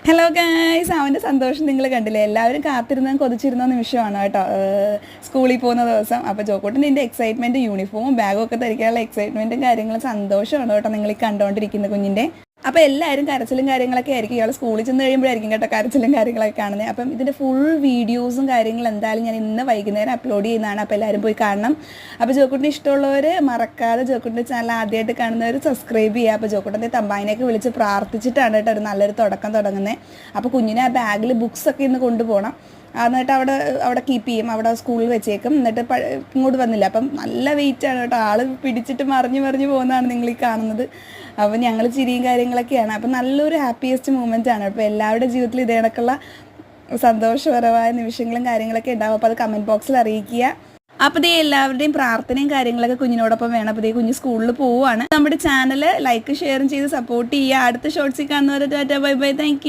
Hello guys, അവൻ്റെ സന്തോഷം നിങ്ങൾ കണ്ടില്ലേ? എല്ലാവരും കാത്തിരുന്ന കൊതിച്ചിരുന്ന നിമിഷമാണ് കേട്ടോ, സ്കൂളിൽ പോകുന്ന ദിവസം. അപ്പോൾ ജോക്കോട്ടിൻ്റെ എൻ്റെ എക്സൈറ്റ്മെൻറ്റ്, യൂണിഫോമും ബാഗും ഒക്കെ ധരിക്കാനുള്ള എക്സൈറ്റ്മെൻറ്റും കാര്യങ്ങളും സന്തോഷമാണ് കേട്ടോ നിങ്ങൾ ഈ കണ്ടുകൊണ്ടിരിക്കുന്ന കുഞ്ഞിൻ്റെ. അപ്പോൾ എല്ലാവരും കരച്ചിലും കാര്യങ്ങളൊക്കെ ആയിരിക്കും. ഇയാൾ സ്കൂളിൽ ചെന്ന് കഴിയുമ്പോഴായിരിക്കും കേട്ടോ കരച്ചിലും കാര്യങ്ങളൊക്കെ കാണുന്നത്. അപ്പം ഇതിൻ്റെ ഫുൾ വീഡിയോസും കാര്യങ്ങളും എന്തായാലും ഞാൻ ഇന്ന് വൈകുന്നേരം അപ്ലോഡ് ചെയ്യുന്നതാണ്. അപ്പോൾ എല്ലാവരും പോയി കാണണം. അപ്പോൾ ജോക്കുട്ടിനെ ഇഷ്ടമുള്ളവർ മറക്കാതെ ജോക്കുട്ടിൻ്റെ ചാനൽ ആദ്യമായിട്ട് കാണുന്നവർ സബ്സ്ക്രൈബ് ചെയ്യുക. അപ്പോൾ ജോക്കുട്ടിൻ്റെ തമ്പായിനെയൊക്കെ വിളിച്ച് പ്രാർത്ഥിച്ചിട്ടാണ് കേട്ടോ ഒരു നല്ലൊരു തുടക്കം തുടങ്ങുന്നത്. അപ്പോൾ കുഞ്ഞിനെ ആ ബാഗിൽ ബുക്സൊക്കെ ഇന്ന് കൊണ്ടുപോകണം. എന്നിട്ട് അവിടെ കീപ്പ് ചെയ്യും, അവിടെ സ്കൂളിൽ വെച്ചേക്കും. എന്നിട്ട് ഇങ്ങോട്ട് വന്നില്ല. അപ്പം നല്ല വെയിറ്റാണ് കേട്ടോ, ആൾ പിടിച്ചിട്ട് മറിഞ്ഞ് പോകുന്നതാണ് നിങ്ങൾ ഈ കാണുന്നത്. അപ്പം ഞങ്ങൾ ചിരിയും കാര്യങ്ങളൊക്കെയാണ്. അപ്പം നല്ലൊരു ഹാപ്പിയസ്റ്റ് മൂമെൻ്റ് ആണ്. അപ്പോൾ എല്ലാവരുടെ ജീവിതത്തിൽ ഇതേ കണക്കുള്ള സന്തോഷപരമായ നിമിഷങ്ങളും കാര്യങ്ങളൊക്കെ ഉണ്ടാവും. അപ്പോൾ അത് കമൻറ്റ് ബോക്സിൽ അറിയിക്കുക. അപ്പോൾ ഇതേ എല്ലാവരുടെയും പ്രാർത്ഥനയും കാര്യങ്ങളൊക്കെ കുഞ്ഞിനോടൊപ്പം വേണം. അപ്പോൾ ഇതേ കുഞ്ഞ് സ്കൂളിൽ പോവുകയാണ്. നമ്മുടെ ചാനൽ ലൈക്ക് ഷെയറും ചെയ്ത് സപ്പോർട്ട് ചെയ്യുക. അടുത്ത ഷോർട്സിൽ കാണുന്നവരെ tata bye bye, thank you.